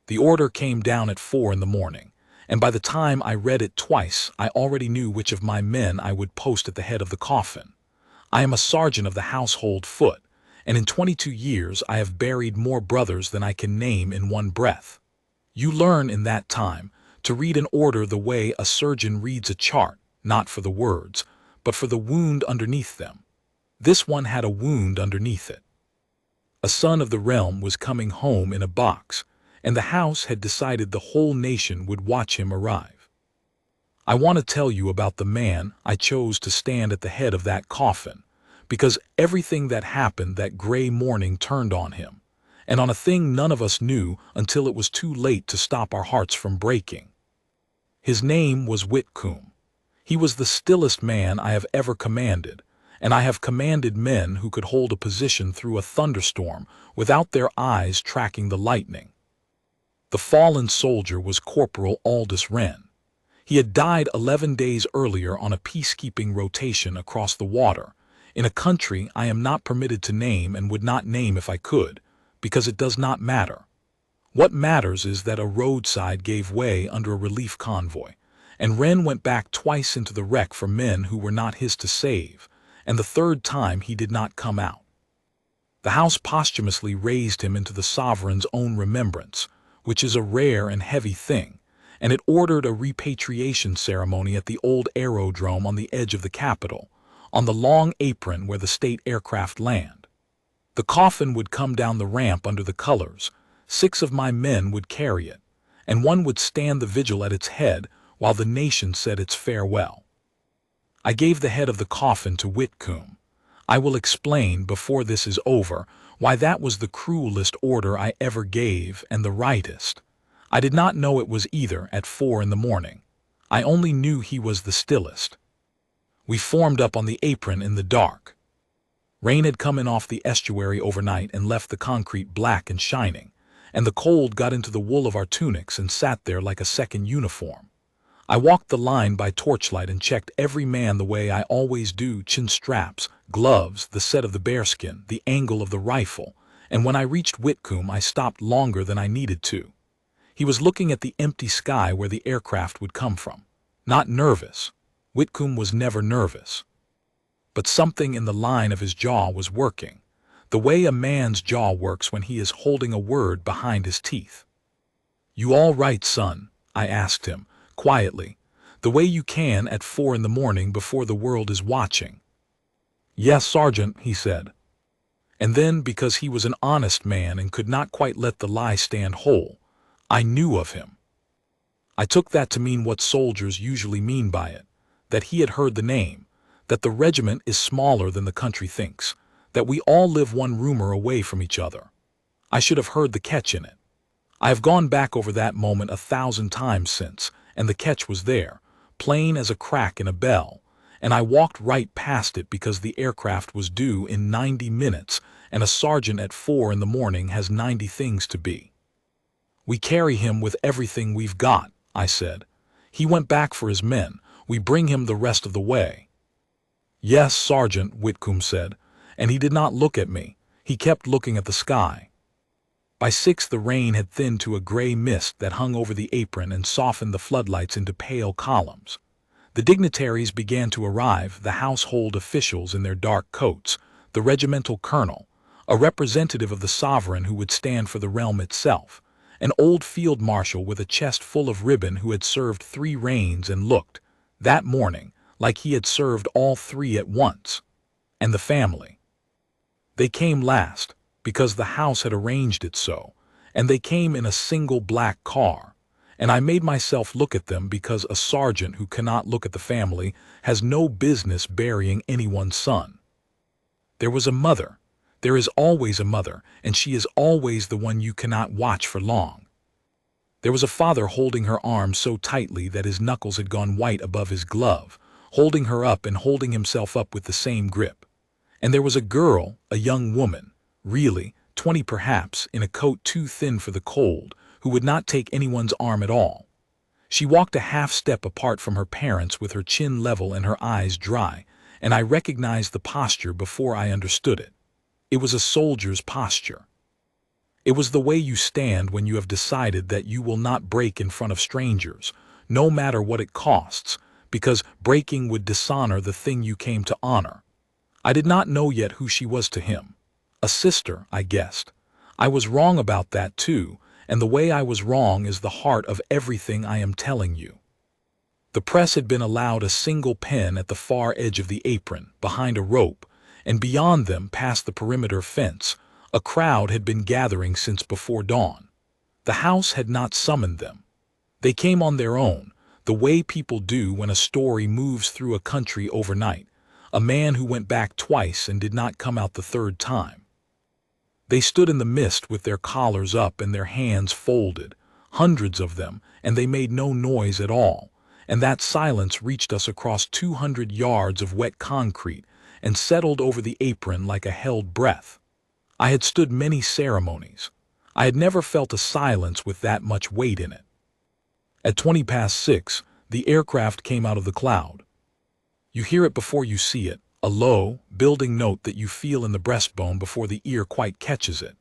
The order came down at 4 in the morning, and by the time I read it twice, I already knew which of my men I would post at the head of the coffin. I am a sergeant of the household foot, and in 22 years I have buried more brothers than I can name in one breath. You learn in that time to read an order the way a surgeon reads a chart, not for the words, but for the wound underneath them. This one had a wound underneath it. A son of the realm was coming home in a box, and the house had decided the whole nation would watch him arrive. I want to tell you about the man I chose to stand at the head of that coffin, because everything that happened that gray morning turned on him, and on a thing none of us knew until it was too late to stop our hearts from breaking. His name was Whitcomb. He was the stillest man I have ever commanded, and I have commanded men who could hold a position through a thunderstorm without their eyes tracking the lightning. The fallen soldier was Corporal Aldous Wren. He had died 11 days earlier on a peacekeeping rotation across the water, in a country I am not permitted to name and would not name if I could, because it does not matter. What matters is that a roadside gave way under a relief convoy, and Wren went back twice into the wreck for men who were not his to save, and the third time he did not come out. The house posthumously raised him into the sovereign's own remembrance, which is a rare and heavy thing, and it ordered a repatriation ceremony at the old aerodrome on the edge of the Capitol, on the long apron where the state aircraft land. The coffin would come down the ramp under the colors, 6 of my men would carry it, and one would stand the vigil at its head while the nation said its farewell. I gave the head of the coffin to Whitcomb. I will explain, before this is over, why that was the cruelest order I ever gave and the rightest. I did not know it was either at 4 in the morning. I only knew he was the stillest. We formed up on the apron in the dark. Rain had come in off the estuary overnight and left the concrete black and shining, and the cold got into the wool of our tunics and sat there like a second uniform. I walked the line by torchlight and checked every man the way I always do: chin straps, gloves, the set of the bearskin, the angle of the rifle, and when I reached Whitcomb I stopped longer than I needed to. He was looking at the empty sky where the aircraft would come from. Not nervous. Whitcomb was never nervous. But something in the line of his jaw was working, the way a man's jaw works when he is holding a word behind his teeth. "You all right, son?" I asked him, quietly, the way you can at 4 in the morning before the world is watching. "Yes, Sergeant," he said. And then, because he was an honest man and could not quite let the lie stand whole, I knew of him. I took that to mean what soldiers usually mean by it, that he had heard the name, that the regiment is smaller than the country thinks, that we all live one rumor away from each other. I should have heard the catch in it. I have gone back over that moment 1,000 times since, and the catch was there, plain as a crack in a bell, and I walked right past it because the aircraft was due in 90 minutes, and a sergeant at 4 in the morning has 90 things to be. "We carry him with everything we've got," I said. "He went back for his men. We bring him the rest of the way." "Yes, Sergeant," Whitcomb said, and he did not look at me. He kept looking at the sky. By 6 the rain had thinned to a gray mist that hung over the apron and softened the floodlights into pale columns. The dignitaries began to arrive, the household officials in their dark coats, the regimental colonel, a representative of the sovereign who would stand for the realm itself, an old field marshal with a chest full of ribbon who had served 3 reigns and looked, that morning, like he had served all 3 at once, and the family. They came last, because the house had arranged it so, and they came in a single black car, and I made myself look at them because a sergeant who cannot look at the family has no business burying anyone's son. There was a mother. There is always a mother, and she is always the one you cannot watch for long. There was a father holding her arm so tightly that his knuckles had gone white above his glove, holding her up and holding himself up with the same grip. And there was a girl, a young woman, really, 20 perhaps, in a coat too thin for the cold, who would not take anyone's arm at all. She walked a half step apart from her parents with her chin level and her eyes dry, and I recognized the posture before I understood it. It was a soldier's posture. It was the way you stand when you have decided that you will not break in front of strangers, no matter what it costs, because breaking would dishonor the thing you came to honor. I did not know yet who she was to him. A sister, I guessed. I was wrong about that too, and the way I was wrong is the heart of everything I am telling you. The press had been allowed a single pen at the far edge of the apron, behind a rope, and beyond them, past the perimeter fence, a crowd had been gathering since before dawn. The house had not summoned them. They came on their own, the way people do when a story moves through a country overnight, a man who went back twice and did not come out the third time. They stood in the mist with their collars up and their hands folded, hundreds of them, and they made no noise at all, and that silence reached us across 200 yards of wet concrete and settled over the apron like a held breath. I had stood many ceremonies. I had never felt a silence with that much weight in it. At 6:20, the aircraft came out of the cloud. You hear it before you see it, a low, building note that you feel in the breastbone before the ear quite catches it.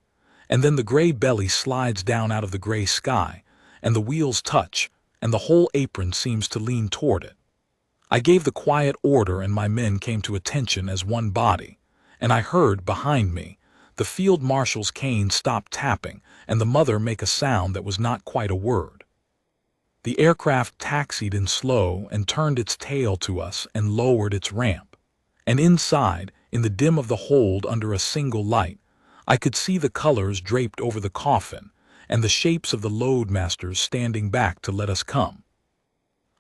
And then the gray belly slides down out of the gray sky, and the wheels touch, and the whole apron seems to lean toward it. I gave the quiet order and my men came to attention as one body, and I heard, behind me, the field marshal's cane stop tapping and the mother make a sound that was not quite a word. The aircraft taxied in slow and turned its tail to us and lowered its ramp. And inside, in the dim of the hold under a single light, I could see the colors draped over the coffin and the shapes of the loadmasters standing back to let us come.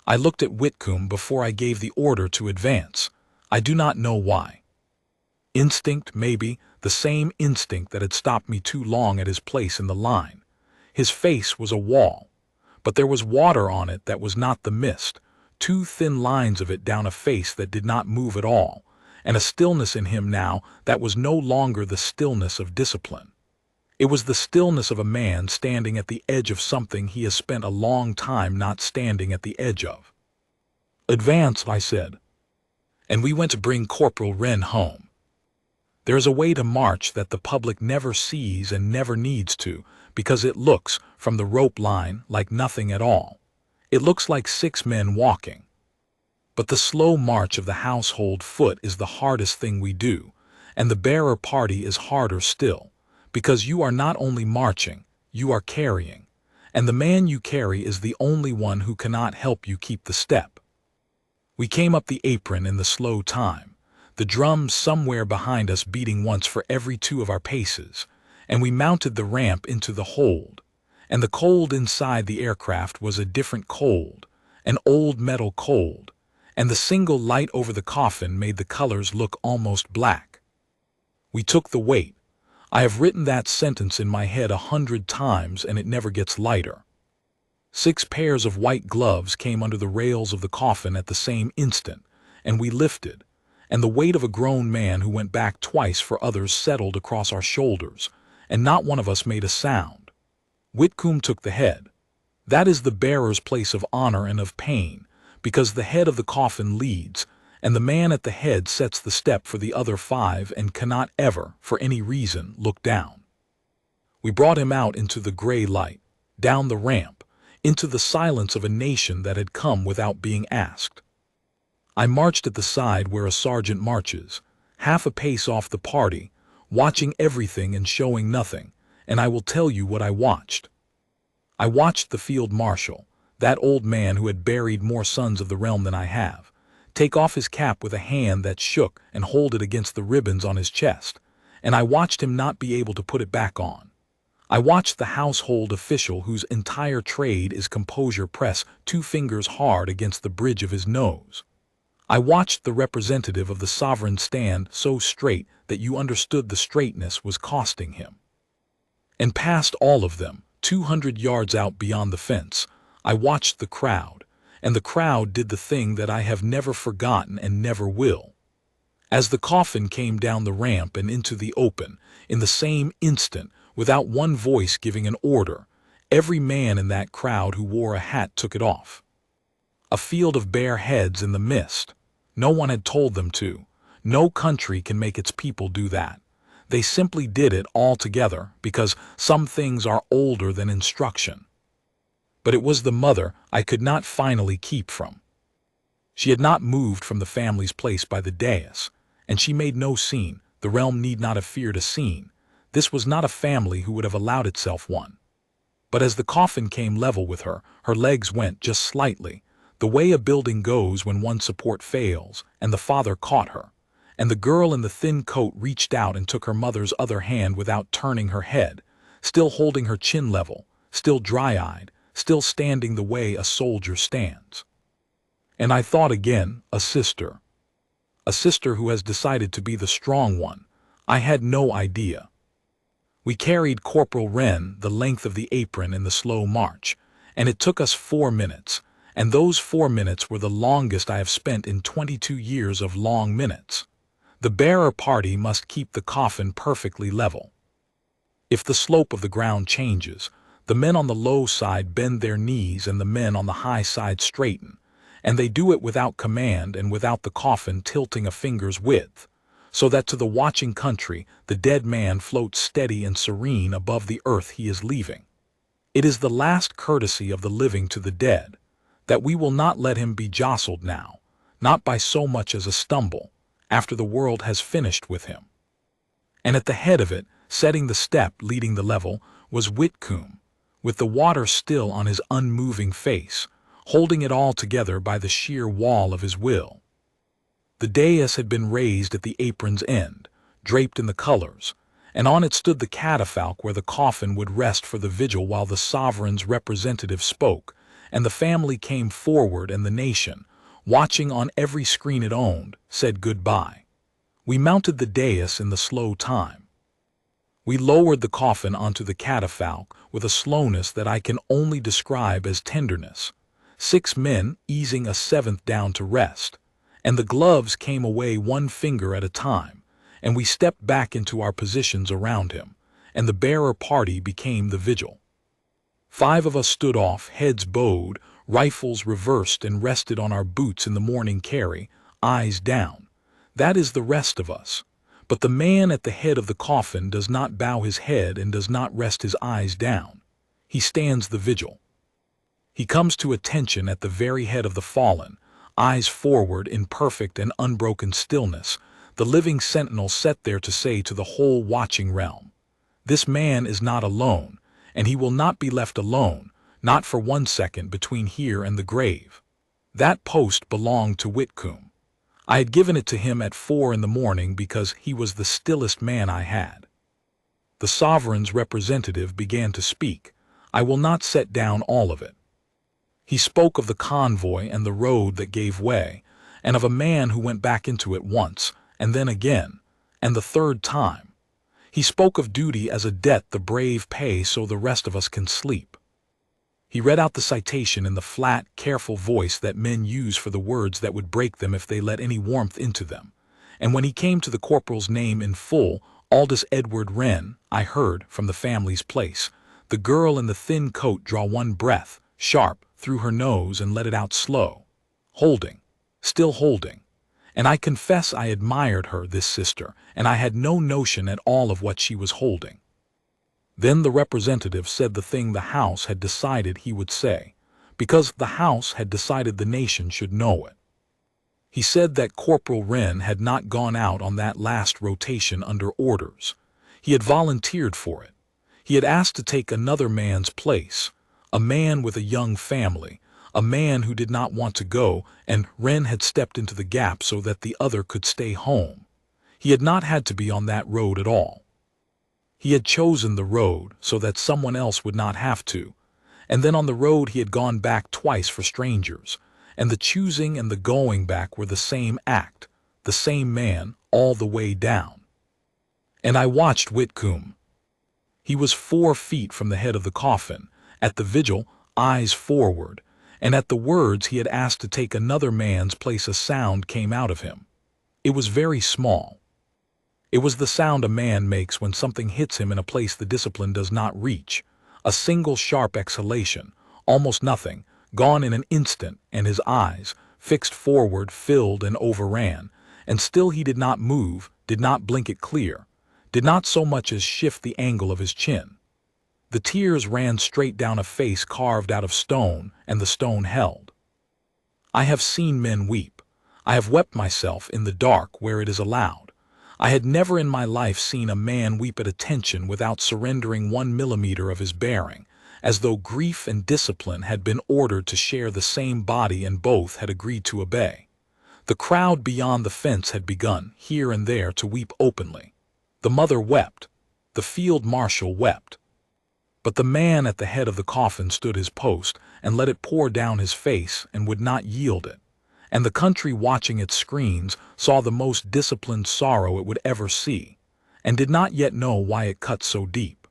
I looked at Whitcomb before I gave the order to advance. I do not know why. Instinct, maybe, the same instinct that had stopped me too long at his place in the line. His face was a wall, but there was water on it that was not the mist, two thin lines of it down a face that did not move at all, and a stillness in him now that was no longer the stillness of discipline. It was the stillness of a man standing at the edge of something he has spent a long time not standing at the edge of. "Advance," I said. And we went to bring Corporal Wren home. There is a way to march that the public never sees and never needs to, because it looks, from the rope line, like nothing at all. It looks like 6 men walking. But the slow march of the household foot is the hardest thing we do, and the bearer party is harder still, because you are not only marching, you are carrying, and the man you carry is the only one who cannot help you keep the step. We came up the apron in the slow time, the drums somewhere behind us beating once for every 2 of our paces, and we mounted the ramp into the hold, and the cold inside the aircraft was a different cold, an old metal cold, and the single light over the coffin made the colors look almost black. We took the weight. I have written that sentence in my head 100 times and it never gets lighter. 6 pairs of white gloves came under the rails of the coffin at the same instant, and we lifted, and the weight of a grown man who went back twice for others settled across our shoulders, and not one of us made a sound. Whitcomb took the head. That is the bearer's place of honor and of pain, because the head of the coffin leads, and the man at the head sets the step for the other 5 and cannot ever, for any reason, look down. We brought him out into the gray light, down the ramp, into the silence of a nation that had come without being asked. I marched at the side where a sergeant marches, half a pace off the party, watching everything and showing nothing, and I will tell you what I watched. I watched the field marshal, that old man who had buried more sons of the realm than I have, take off his cap with a hand that shook and hold it against the ribbons on his chest, and I watched him not be able to put it back on. I watched the household official whose entire trade is composure press 2 fingers hard against the bridge of his nose. I watched the representative of the sovereign stand so straight that you understood the straightness was costing him. And past all of them, 200 yards out beyond the fence, I watched the crowd, and the crowd did the thing that I have never forgotten and never will. As the coffin came down the ramp and into the open, in the same instant, without one voice giving an order, every man in that crowd who wore a hat took it off. A field of bare heads in the mist. No one had told them to. No country can make its people do that. They simply did it all together because some things are older than instruction. But it was the mother I could not finally keep from. She had not moved from the family's place by the dais, and she made no scene. The realm need not have feared a scene. This was not a family who would have allowed itself one. But as the coffin came level with her, her legs went just slightly, the way a building goes when one support fails, and the father caught her. And the girl in the thin coat reached out and took her mother's other hand without turning her head, still holding her chin level, still dry-eyed, still standing the way a soldier stands. And I thought again, a sister. A sister who has decided to be the strong one. I had no idea. We carried Corporal Wren the length of the apron in the slow march, and it took us 4 minutes, and those 4 minutes were the longest I have spent in 22 years of long minutes. The bearer party must keep the coffin perfectly level. If the slope of the ground changes, the men on the low side bend their knees and the men on the high side straighten, and they do it without command and without the coffin tilting a finger's width, so that to the watching country the dead man floats steady and serene above the earth he is leaving. It is the last courtesy of the living to the dead, that we will not let him be jostled now, not by so much as a stumble, after the world has finished with him. And at the head of it, setting the step leading the level, was Whitcomb, with the water still on his unmoving face, holding it all together by the sheer wall of his will. The dais had been raised at the apron's end, draped in the colors, and on it stood the catafalque where the coffin would rest for the vigil while the sovereign's representative spoke, and the family came forward and the nation, watching on every screen it owned, said goodbye. We mounted the dais in the slow time. We lowered the coffin onto the catafalque with a slowness that I can only describe as tenderness, 6 men easing a 7th down to rest, and the gloves came away 1 finger at a time, and we stepped back into our positions around him, and the bearer party became the vigil. 5 of us stood off, heads bowed, rifles reversed and rested on our boots in the morning carry, eyes down. That is the rest of us. But the man at the head of the coffin does not bow his head and does not rest his eyes down. He stands the vigil. He comes to attention at the very head of the fallen, eyes forward in perfect and unbroken stillness, the living sentinel set there to say to the whole watching realm, "This man is not alone, and he will not be left alone, not for 1 second between here and the grave." That post belonged to Whitcomb. I had given it to him at 4 in the morning because he was the stillest man I had. The sovereign's representative began to speak. I will not set down all of it. He spoke of the convoy and the road that gave way, and of a man who went back into it once, and then again, and the 3rd time. He spoke of duty as a debt the brave pay so the rest of us can sleep. He read out the citation in the flat, careful voice that men use for the words that would break them if they let any warmth into them, and when he came to the corporal's name in full, Aldous Edward Wren, I heard, from the family's place, the girl in the thin coat draw 1 breath, sharp, through her nose and let it out slow, holding, still holding. And I confess I admired her, this sister, and I had no notion at all of what she was holding. Then the representative said the thing the House had decided he would say, because the House had decided the nation should know it. He said that Corporal Wren had not gone out on that last rotation under orders. He had volunteered for it. He had asked to take another man's place, a man with a young family, a man who did not want to go, and Wren had stepped into the gap so that the other could stay home. He had not had to be on that road at all. He had chosen the road so that someone else would not have to, and then on the road he had gone back twice for strangers, and the choosing and the going back were the same act, the same man, all the way down. And I watched Whitcomb. He was 4 feet from the head of the coffin, at the vigil, eyes forward, and at the words he had asked to take another man's place a sound came out of him. It was very small. It was the sound a man makes when something hits him in a place the discipline does not reach, a single sharp exhalation, almost nothing, gone in an instant, and his eyes, fixed forward, filled and overran, and still he did not move, did not blink it clear, did not so much as shift the angle of his chin. The tears ran straight down a face carved out of stone, and the stone held. I have seen men weep. I have wept myself in the dark where it is allowed. I had never in my life seen a man weep at attention without surrendering 1 millimeter of his bearing, as though grief and discipline had been ordered to share the same body and both had agreed to obey. The crowd beyond the fence had begun, here and there, to weep openly. The mother wept. The field marshal wept. But the man at the head of the coffin stood his post and let it pour down his face and would not yield it. And the country watching its screens saw the most disciplined sorrow it would ever see, and did not yet know why it cut so deep.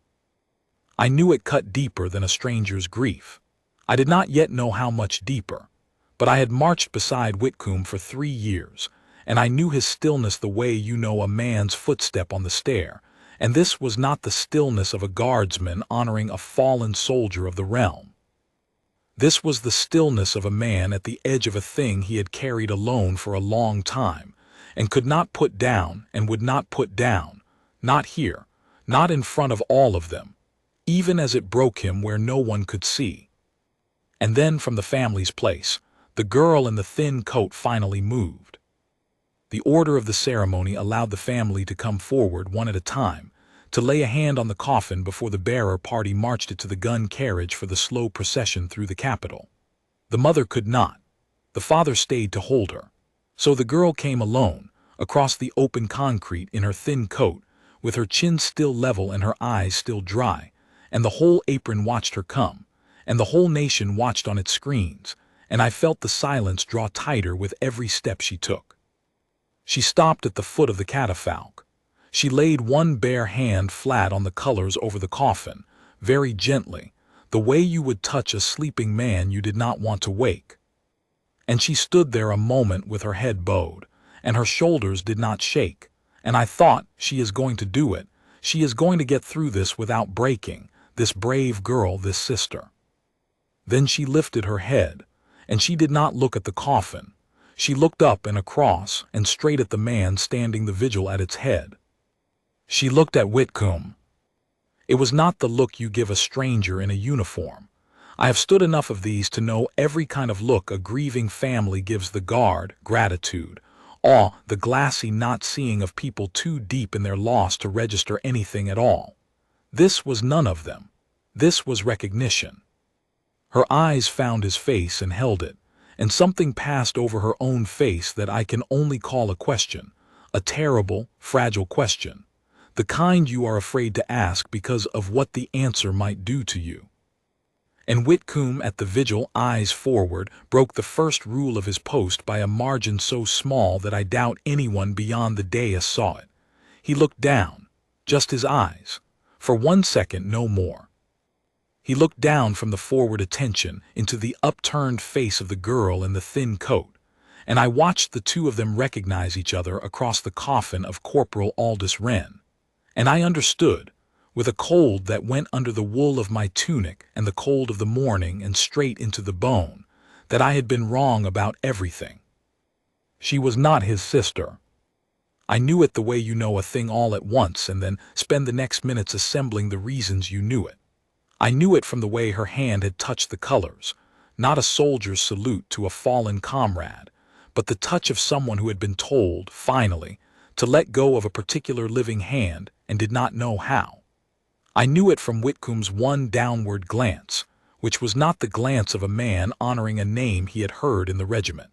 I knew it cut deeper than a stranger's grief. I did not yet know how much deeper, but I had marched beside Whitcomb for 3 years, and I knew his stillness the way you know a man's footstep on the stair, and this was not the stillness of a guardsman honoring a fallen soldier of the realm. This was the stillness of a man at the edge of a thing he had carried alone for a long time, and could not put down and would not put down, not here, not in front of all of them, even as it broke him where no one could see. And then from the family's place, the girl in the thin coat finally moved. The order of the ceremony allowed the family to come forward one at a time, to lay a hand on the coffin before the bearer party marched it to the gun carriage for the slow procession through the Capitol. The mother could not. The father stayed to hold her. So the girl came alone, across the open concrete in her thin coat, with her chin still level and her eyes still dry, and the whole apron watched her come, and the whole nation watched on its screens, and I felt the silence draw tighter with every step she took. She stopped at the foot of the catafalque. She laid one bare hand flat on the colors over the coffin, very gently, the way you would touch a sleeping man you did not want to wake. And she stood there a moment with her head bowed, and her shoulders did not shake, and I thought, she is going to do it, she is going to get through this without breaking, this brave girl, this sister. Then she lifted her head, and she did not look at the coffin. She looked up and across and straight at the man standing the vigil at its head. She looked at Whitcomb. It was not the look you give a stranger in a uniform. I have stood enough of these to know every kind of look a grieving family gives the guard, gratitude, awe, the glassy not seeing of people too deep in their loss to register anything at all. This was none of them. This was recognition. Her eyes found his face and held it, and something passed over her own face that I can only call a question, a terrible, fragile question. The kind you are afraid to ask because of what the answer might do to you. And Whitcomb at the vigil, eyes forward, broke the first rule of his post by a margin so small that I doubt anyone beyond the dais saw it. He looked down, just his eyes, for 1 second, no more. He looked down from the forward attention into the upturned face of the girl in the thin coat, and I watched the two of them recognize each other across the coffin of Corporal Aldous Wren. And I understood, with a cold that went under the wool of my tunic and the cold of the morning and straight into the bone, that I had been wrong about everything. She was not his sister. I knew it the way you know a thing all at once and then spend the next minutes assembling the reasons you knew it. I knew it from the way her hand had touched the colors, not a soldier's salute to a fallen comrade, but the touch of someone who had been told, finally, to let go of a particular living hand and did not know how. I knew it from Whitcomb's one downward glance, which was not the glance of a man honoring a name he had heard in the regiment.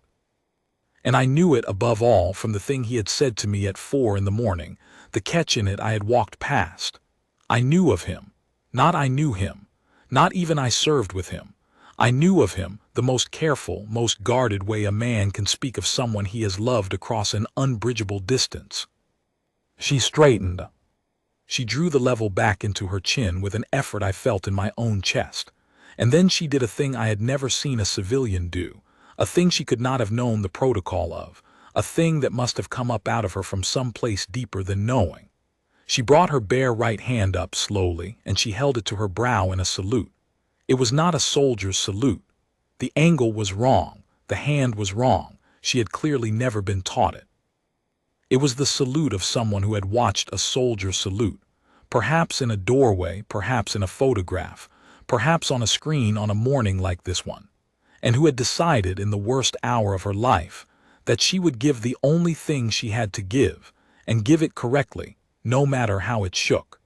And I knew it above all from the thing he had said to me at 4 in the morning, the catch in it I had walked past. I knew of him. Not I knew him. Not even I served with him. I knew of him the most careful, most guarded way a man can speak of someone he has loved across an unbridgeable distance. She straightened. She drew the level back into her chin with an effort I felt in my own chest. And then she did a thing I had never seen a civilian do, a thing she could not have known the protocol of, a thing that must have come up out of her from some place deeper than knowing. She brought her bare right hand up slowly, and she held it to her brow in a salute. It was not a soldier's salute. The angle was wrong, the hand was wrong, she had clearly never been taught it. It was the salute of someone who had watched a soldier salute, perhaps in a doorway, perhaps in a photograph, perhaps on a screen on a morning like this one, and who had decided in the worst hour of her life that she would give the only thing she had to give, and give it correctly, no matter how it shook.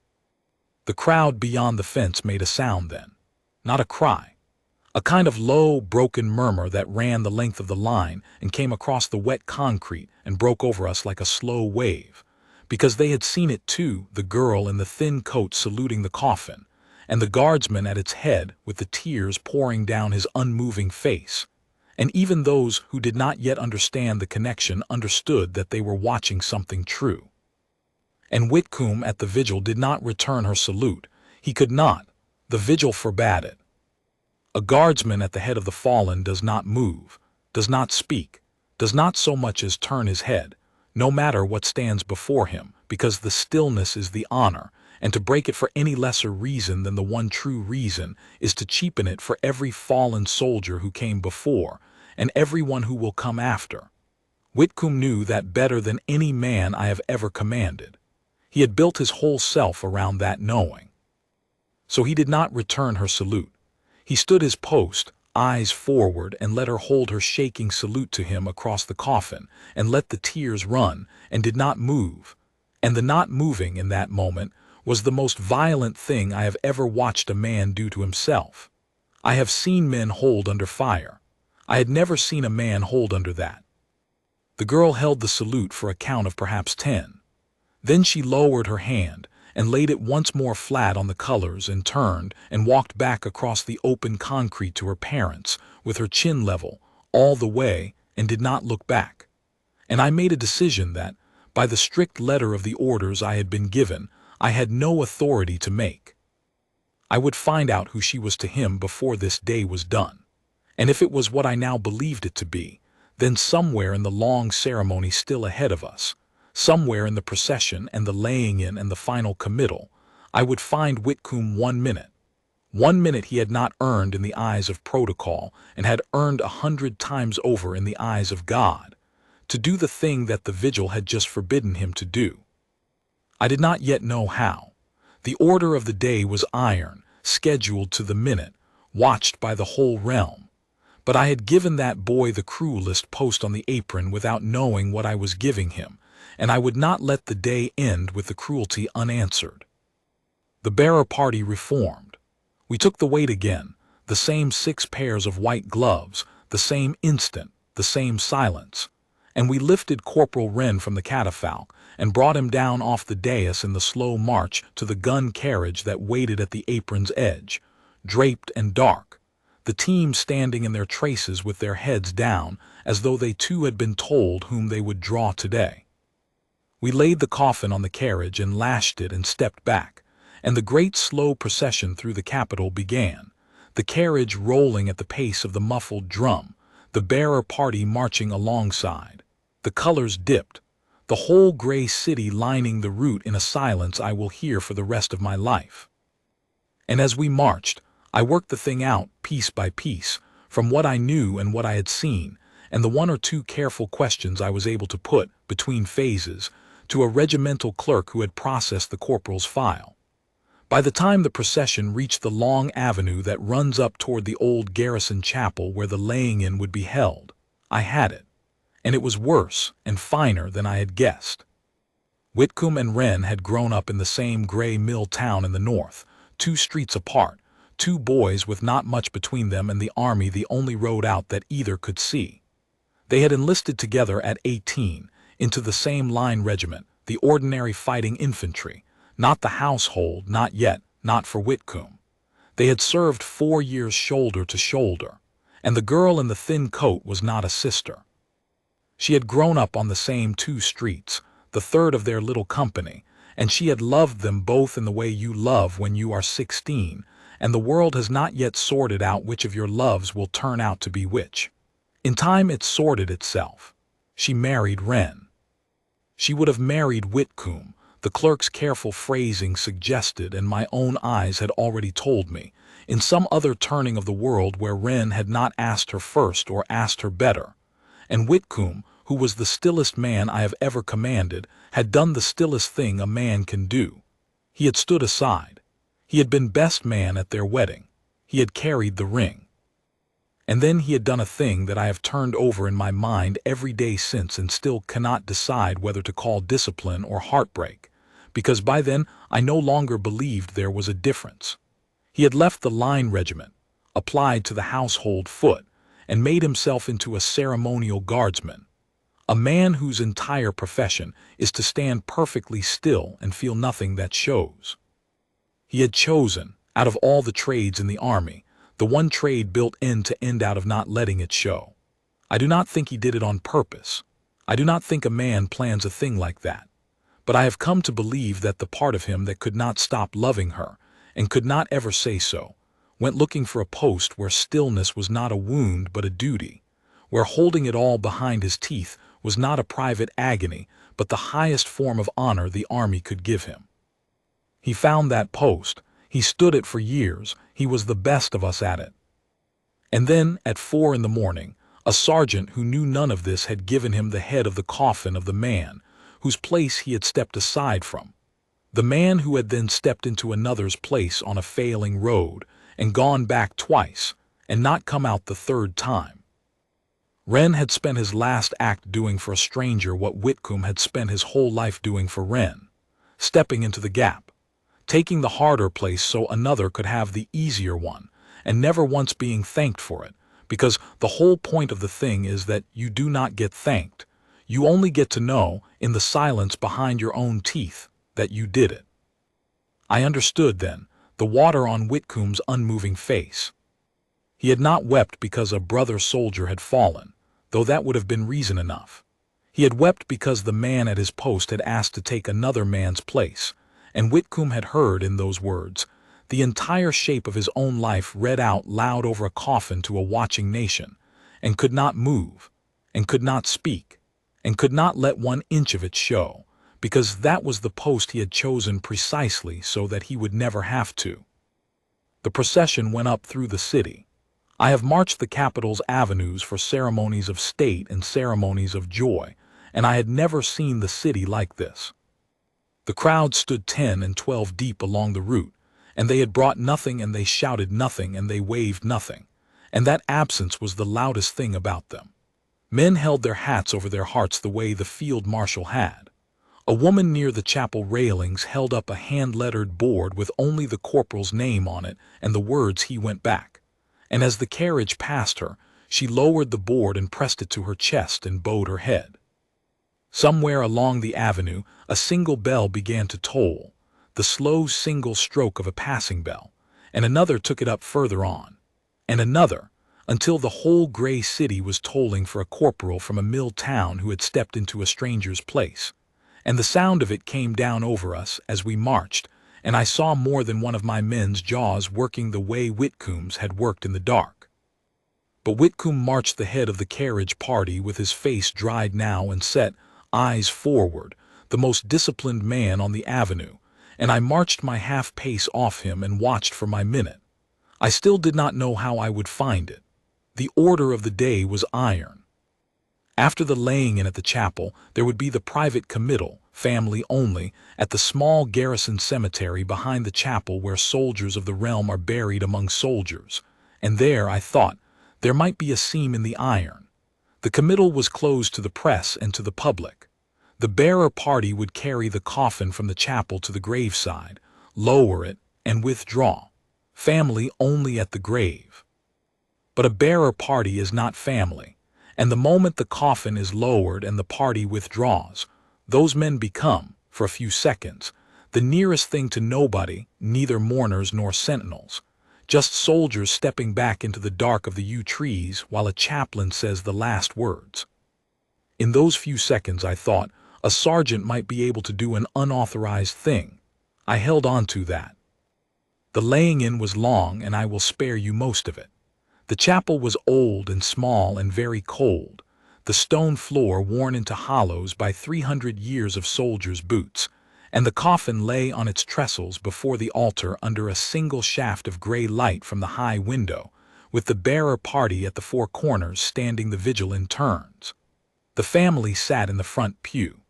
The crowd beyond the fence made a sound then, not a cry, a kind of low, broken murmur that ran the length of the line and came across the wet concrete and broke over us like a slow wave, because they had seen it too, the girl in the thin coat saluting the coffin, and the guardsman at its head with the tears pouring down his unmoving face. And even those who did not yet understand the connection understood that they were watching something true. And Whitcomb at the vigil did not return her salute. He could not. The vigil forbade it. A guardsman at the head of the fallen does not move, does not speak, does not so much as turn his head, no matter what stands before him, because the stillness is the honor, and to break it for any lesser reason than the one true reason is to cheapen it for every fallen soldier who came before, and everyone who will come after. Whitcomb knew that better than any man I have ever commanded. He had built his whole self around that knowing. So he did not return her salute. He stood his post, eyes forward, and let her hold her shaking salute to him across the coffin, and let the tears run, and did not move. And the not moving in that moment was the most violent thing I have ever watched a man do to himself. I have seen men hold under fire. I had never seen a man hold under that. The girl held the salute for a count of perhaps 10. Then she lowered her hand and laid it once more flat on the colors and turned and walked back across the open concrete to her parents with her chin level all the way and did not look back. And I made a decision that, by the strict letter of the orders I had been given, I had no authority to make. I would find out who she was to him before this day was done. And if it was what I now believed it to be, then somewhere in the long ceremony still ahead of us, somewhere in the procession and the laying in and the final committal, I would find Whitcomb 1 minute. 1 minute he had not earned in the eyes of protocol and had earned 100 times over in the eyes of God, to do the thing that the vigil had just forbidden him to do. I did not yet know how. The order of the day was iron, scheduled to the minute, watched by the whole realm. But I had given that boy the cruelest post on the apron without knowing what I was giving him, and I would not let the day end with the cruelty unanswered. The bearer party reformed. We took the weight again, the same 6 pairs of white gloves, the same instant, the same silence. And we lifted Corporal Wren from the catafalque and brought him down off the dais in the slow march to the gun carriage that waited at the apron's edge, draped and dark, the team standing in their traces with their heads down as though they too had been told whom they would draw today. We laid the coffin on the carriage and lashed it and stepped back, and the great slow procession through the Capitol began, the carriage rolling at the pace of the muffled drum, the bearer party marching alongside. The colors dipped, the whole gray city lining the route in a silence I will hear for the rest of my life. And as we marched, I worked the thing out, piece by piece, from what I knew and what I had seen, and the 1 or 2 careful questions I was able to put, between phases, to a regimental clerk who had processed the corporal's file. By the time the procession reached the long avenue that runs up toward the old garrison chapel where the laying-in would be held, I had it. And it was worse and finer than I had guessed. Whitcomb and Wren had grown up in the same gray mill town in the north, 2 streets apart, 2 boys with not much between them and the army the only road out that either could see. They had enlisted together at 18 into the same line regiment, the ordinary fighting infantry, not the household, not yet, not for Whitcomb. They had served 4 years shoulder to shoulder, and the girl in the thin coat was not a sister. She had grown up on the same 2 streets, the third of their little company, and she had loved them both in the way you love when you are 16, and the world has not yet sorted out which of your loves will turn out to be which. In time it sorted itself. She married Wren. She would have married Whitcomb, the clerk's careful phrasing suggested, and my own eyes had already told me, in some other turning of the world where Wren had not asked her first or asked her better. And Whitcomb, who was the stillest man I have ever commanded, had done the stillest thing a man can do. He had stood aside. He had been best man at their wedding. He had carried the ring. And then he had done a thing that I have turned over in my mind every day since and still cannot decide whether to call discipline or heartbreak, because by then I no longer believed there was a difference. He had left the line regiment, applied to the household foot, and made himself into a ceremonial guardsman, a man whose entire profession is to stand perfectly still and feel nothing that shows. He had chosen, out of all the trades in the army, the one trade built end to end out of not letting it show. I do not think he did it on purpose. I do not think a man plans a thing like that. But I have come to believe that the part of him that could not stop loving her, and could not ever say so, went looking for a post where stillness was not a wound but a duty, where holding it all behind his teeth was not a private agony but the highest form of honor the army could give him. He found that post. He stood it for years. He was the best of us at it. And then, at 4 in the morning, a sergeant who knew none of this had given him the head of the coffin of the man whose place he had stepped aside from, the man who had then stepped into another's place on a failing road and gone back twice and not come out the third time. Wren had spent his last act doing for a stranger what Whitcomb had spent his whole life doing for Wren, stepping into the gap, taking the harder place so another could have the easier one, and never once being thanked for it, because the whole point of the thing is that you do not get thanked. You only get to know, in the silence behind your own teeth, that you did it. I understood then, the water on Whitcomb's unmoving face. He had not wept because a brother soldier had fallen, though that would have been reason enough. He had wept because the man at his post had asked to take another man's place, and Whitcomb had heard in those words the entire shape of his own life read out loud over a coffin to a watching nation, and could not move, and could not speak, and could not let 1 inch of it show, because that was the post he had chosen precisely so that he would never have to. The procession went up through the city. I have marched the capital's avenues for ceremonies of state and ceremonies of joy, and I had never seen the city like this. The crowd stood 10 and 12 deep along the route, and they had brought nothing and they shouted nothing and they waved nothing, and that absence was the loudest thing about them. Men held their hats over their hearts the way the field marshal had. A woman near the chapel railings held up a hand-lettered board with only the corporal's name on it and the words "He went back," and as the carriage passed her, she lowered the board and pressed it to her chest and bowed her head. Somewhere along the avenue, a single bell began to toll, the slow single stroke of a passing bell, and another took it up further on, and another, until the whole gray city was tolling for a corporal from a mill town who had stepped into a stranger's place. And the sound of it came down over us as we marched, and I saw more than one of my men's jaws working the way Whitcomb's had worked in the dark. But Whitcomb marched the head of the carriage party with his face dried now and set, eyes forward, the most disciplined man on the avenue, and I marched my half-pace off him and watched for my minute. I still did not know how I would find it. The order of the day was iron. After the laying in at the chapel, there would be the private committal, family only, at the small garrison cemetery behind the chapel where soldiers of the realm are buried among soldiers, and there, I thought, there might be a seam in the iron. The committal was closed to the press and to the public. The bearer party would carry the coffin from the chapel to the graveside, lower it, and withdraw. Family only at the grave. But a bearer party is not family, and the moment the coffin is lowered and the party withdraws, those men become, for a few seconds, the nearest thing to nobody, neither mourners nor sentinels, just soldiers stepping back into the dark of the yew trees while a chaplain says the last words. In those few seconds, I thought, a sergeant might be able to do an unauthorized thing. I held on to that. The laying in was long, and I will spare you most of it. The chapel was old and small and very cold, the stone floor worn into hollows by 300 years of soldiers' boots, and the coffin lay on its trestles before the altar under a single shaft of gray light from the high window, with the bearer party at the four corners standing the vigil in turns. The family sat in the front pew.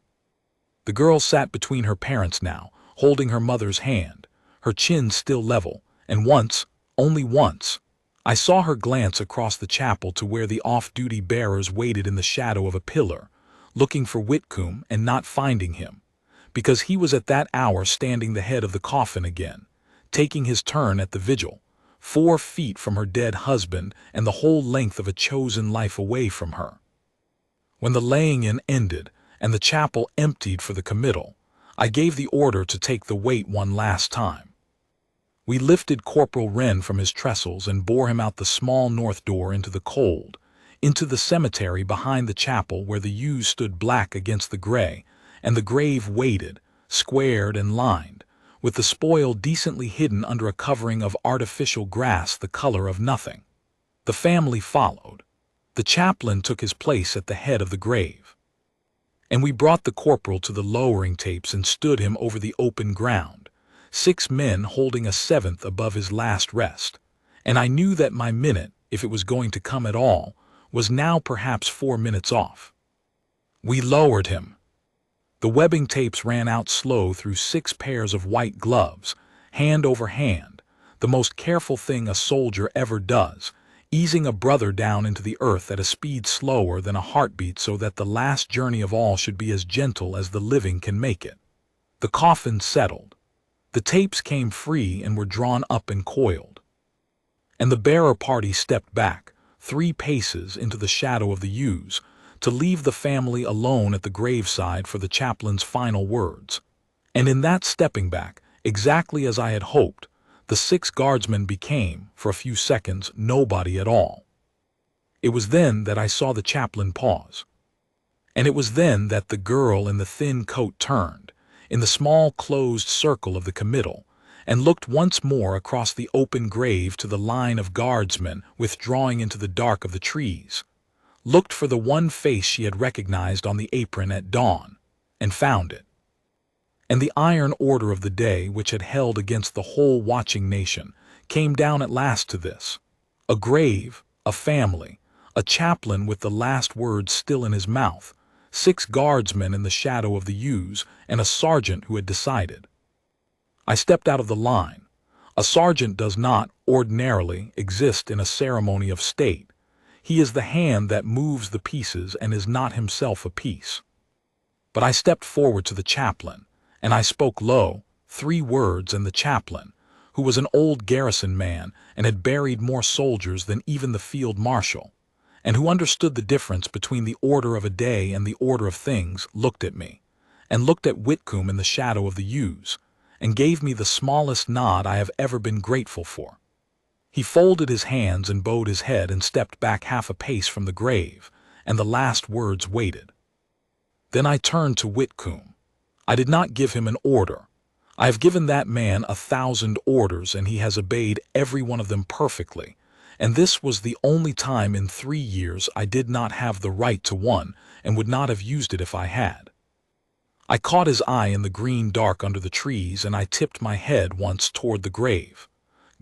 The girl sat between her parents now, holding her mother's hand, her chin still level, and once, only once, I saw her glance across the chapel to where the off-duty bearers waited in the shadow of a pillar, looking for Whitcomb and not finding him, because he was at that hour standing the head of the coffin again, taking his turn at the vigil, 4 feet from her dead husband and the whole length of a chosen life away from her. When the laying-in ended and the chapel emptied for the committal, I gave the order to take the weight one last time. We lifted Corporal Wren from his trestles and bore him out the small north door into the cold, into the cemetery behind the chapel where the yews stood black against the gray, and the grave waited, squared and lined, with the spoil decently hidden under a covering of artificial grass the color of nothing. The family followed. The chaplain took his place at the head of the grave. And we brought the corporal to the lowering tapes and stood him over the open ground, 6 men holding a 7th above his last rest, and I knew that my minute, if it was going to come at all, was now perhaps 4 minutes off. We lowered him. The webbing tapes ran out slow through 6 pairs of white gloves, hand over hand, the most careful thing a soldier ever does, easing a brother down into the earth at a speed slower than a heartbeat so that the last journey of all should be as gentle as the living can make it. The coffin settled. The tapes came free and were drawn up and coiled. And the bearer party stepped back, 3 paces into the shadow of the yews, to leave the family alone at the graveside for the chaplain's final words. And in that stepping back, exactly as I had hoped, the 6 guardsmen became, for a few seconds, nobody at all. It was then that I saw the chaplain pause. And it was then that the girl in the thin coat turned, in the small closed circle of the committal, and looked once more across the open grave to the line of guardsmen withdrawing into the dark of the trees, looked for the one face she had recognized on the apron at dawn, and found it. And the iron order of the day which had held against the whole watching nation came down at last to this: a grave, a family, a chaplain with the last words still in his mouth, 6 guardsmen in the shadow of the yews, and a sergeant who had decided. I stepped out of the line. A sergeant does not, ordinarily, exist in a ceremony of state. He is the hand that moves the pieces and is not himself a piece. But I stepped forward to the chaplain, and I spoke low, 3 words, and the chaplain, who was an old garrison man and had buried more soldiers than even the field marshal, and who understood the difference between the order of a day and the order of things, looked at me, and looked at Whitcomb in the shadow of the yews, and gave me the smallest nod I have ever been grateful for. He folded his hands and bowed his head and stepped back half a pace from the grave, and the last words waited. Then I turned to Whitcomb. I did not give him an order. I have given that man 1,000 orders, and he has obeyed every one of them perfectly, and this was the only time in 3 years I did not have the right to one, and would not have used it if I had. I caught his eye in the green dark under the trees, and I tipped my head once toward the grave.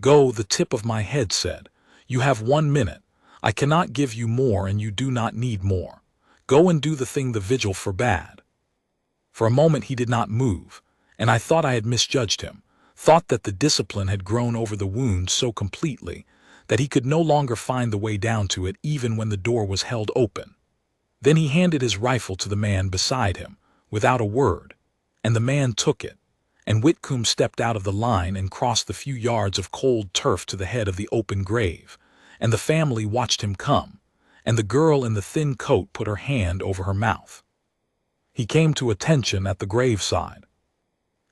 Go, the tip of my head said. You have 1 minute. I cannot give you more, and you do not need more. Go and do the thing the vigil forbade. For a moment he did not move, and I thought I had misjudged him, thought that the discipline had grown over the wound so completely that he could no longer find the way down to it even when the door was held open. Then he handed his rifle to the man beside him, without a word, and the man took it, and Whitcomb stepped out of the line and crossed the few yards of cold turf to the head of the open grave, and the family watched him come, and the girl in the thin coat put her hand over her mouth. He came to attention at the graveside,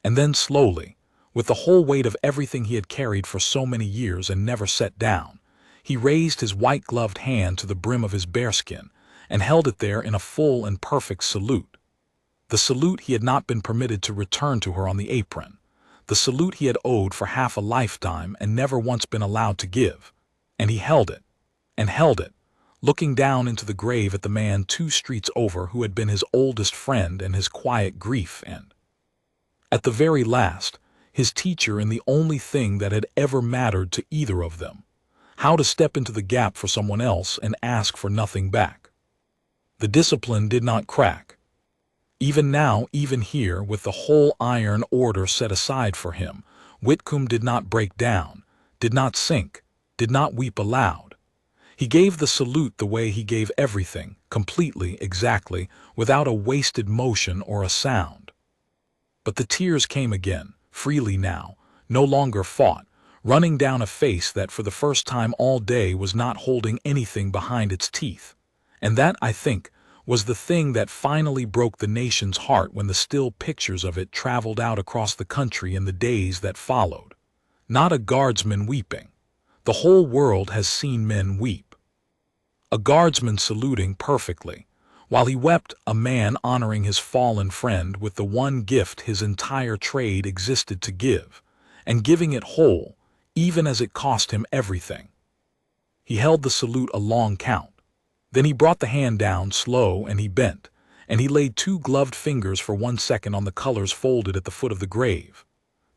and then slowly, with the whole weight of everything he had carried for so many years and never set down, he raised his white-gloved hand to the brim of his bearskin and held it there in a full and perfect salute. The salute he had not been permitted to return to her on the apron, the salute he had owed for half a lifetime and never once been allowed to give, and he held it, looking down into the grave at the man 2 streets over who had been his oldest friend and his quiet grief, and, at the very last, his teacher in the only thing that had ever mattered to either of them: how to step into the gap for someone else and ask for nothing back. The discipline did not crack. Even now, even here, with the whole iron order set aside for him, Whitcomb did not break down, did not sink, did not weep aloud. He gave the salute the way he gave everything, completely, exactly, without a wasted motion or a sound. But the tears came again, freely now, no longer fought, running down a face that for the first time all day was not holding anything behind its teeth. And that, I think, was the thing that finally broke the nation's heart when the still pictures of it traveled out across the country in the days that followed. Not a guardsman weeping. The whole world has seen men weep. A guardsman saluting perfectly. While he wept, a man honoring his fallen friend with the one gift his entire trade existed to give, and giving it whole, even as it cost him everything. He held the salute a long count. Then he brought the hand down slow and he bent, and he laid two gloved fingers for 1 second on the colors folded at the foot of the grave.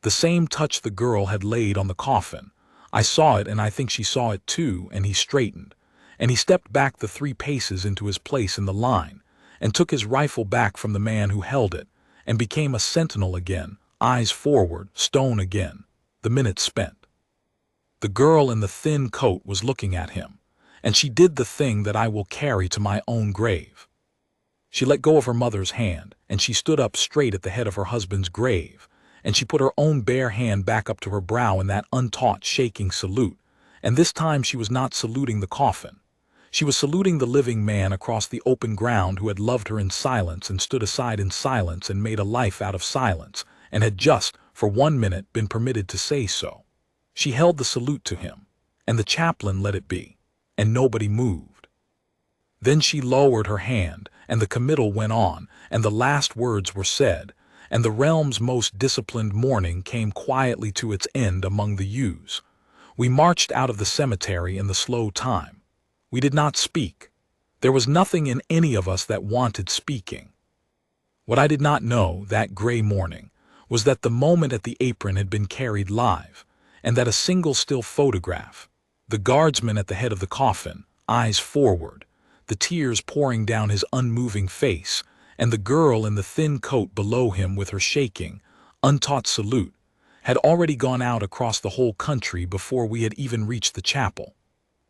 The same touch the girl had laid on the coffin. I saw it, and I think she saw it too, and he straightened, and he stepped back the 3 paces into his place in the line, and took his rifle back from the man who held it, and became a sentinel again, eyes forward, stone again, the minutes spent. The girl in the thin coat was looking at him, and she did the thing that I will carry to my own grave. She let go of her mother's hand, and she stood up straight at the head of her husband's grave, and she put her own bare hand back up to her brow in that untaught, shaking salute, and this time she was not saluting the coffin. She was saluting the living man across the open ground who had loved her in silence and stood aside in silence and made a life out of silence, and had just, for 1 minute, been permitted to say so. She held the salute to him, and the chaplain let it be, and nobody moved. Then she lowered her hand, and the committal went on, and the last words were said, and the realm's most disciplined mourning came quietly to its end among the ewes. We marched out of the cemetery in the slow time. We did not speak. There was nothing in any of us that wanted speaking. What I did not know that gray morning was that the moment at the apron had been carried live, and that a single still photograph, the guardsman at the head of the coffin, eyes forward, the tears pouring down his unmoving face, and the girl in the thin coat below him with her shaking, untaught salute, had already gone out across the whole country before we had even reached the chapel.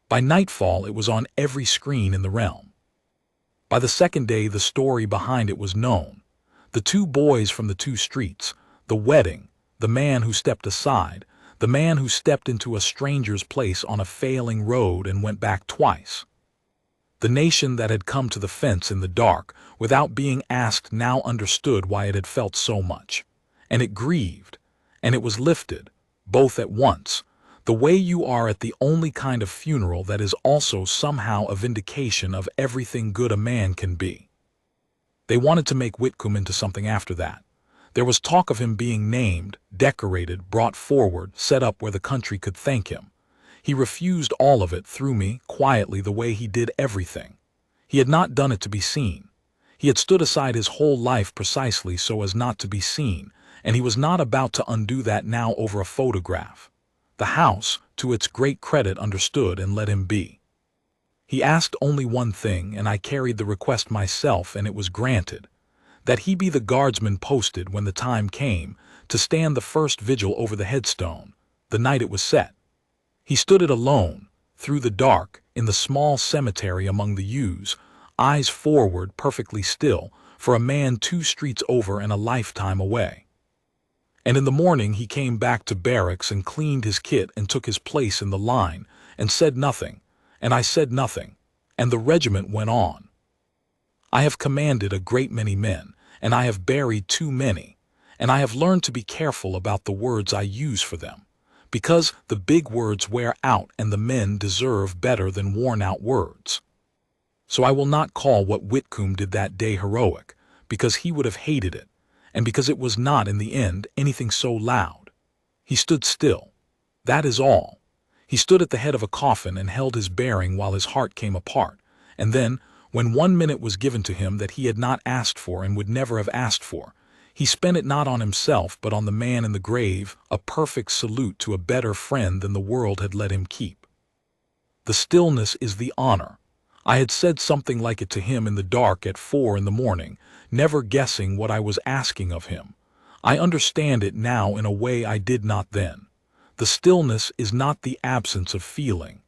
By nightfall it was on every screen in the realm. By the second day the story behind it was known. The 2 boys from the 2 streets, the wedding, the man who stepped aside, the man who stepped into a stranger's place on a failing road and went back twice. The nation that had come to the fence in the dark, without being asked, now understood why it had felt so much. And it grieved, and it was lifted, both at once, the way you are at the only kind of funeral that is also somehow a vindication of everything good a man can be. They wanted to make Whitcomb into something after that. There was talk of him being named, decorated, brought forward, set up where the country could thank him. He refused all of it through me, quietly, the way he did everything. He had not done it to be seen. He had stood aside his whole life precisely so as not to be seen, and he was not about to undo that now over a photograph. The house, to its great credit, understood and let him be. He asked only one thing, and I carried the request myself, and it was granted, that he be the guardsman posted when the time came to stand the first vigil over the headstone, the night it was set. He stood it alone, through the dark, in the small cemetery among the ewes, eyes forward, perfectly still, for a man 2 streets over and a lifetime away. And in the morning he came back to barracks and cleaned his kit and took his place in the line, and said nothing, and I said nothing, and the regiment went on. I have commanded a great many men, and I have buried too many, and I have learned to be careful about the words I use for them, because the big words wear out and the men deserve better than worn-out words. So I will not call what Whitcomb did that day heroic, because he would have hated it, and because it was not in the end anything so loud. He stood still. That is all. He stood at the head of a coffin and held his bearing while his heart came apart, and then, when 1 minute was given to him that he had not asked for and would never have asked for, he spent it not on himself but on the man in the grave, a perfect salute to a better friend than the world had let him keep. The stillness is the honor. I had said something like it to him in the dark at 4 in the morning, never guessing what I was asking of him. I understand it now in a way I did not then. The stillness is not the absence of feeling.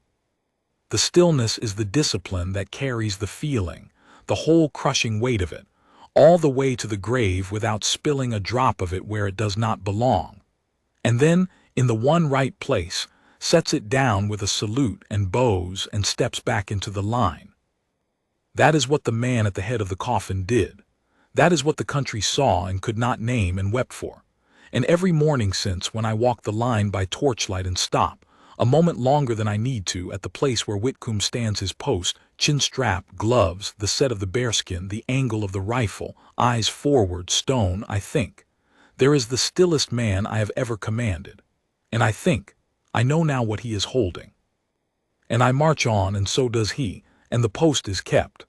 The stillness is the discipline that carries the feeling, the whole crushing weight of it, all the way to the grave without spilling a drop of it where it does not belong. And then, in the one right place, sets it down with a salute and bows and steps back into the line. That is what the man at the head of the coffin did. That is what the country saw and could not name and wept for. And every morning since, when I walk the line by torchlight and stop, a moment longer than I need to, at the place where Whitcomb stands his post, chin strap, gloves, the set of the bearskin, the angle of the rifle, eyes forward, stone, I think, there is the stillest man I have ever commanded. And I think, I know now what he is holding. And I march on, and so does he, and the post is kept.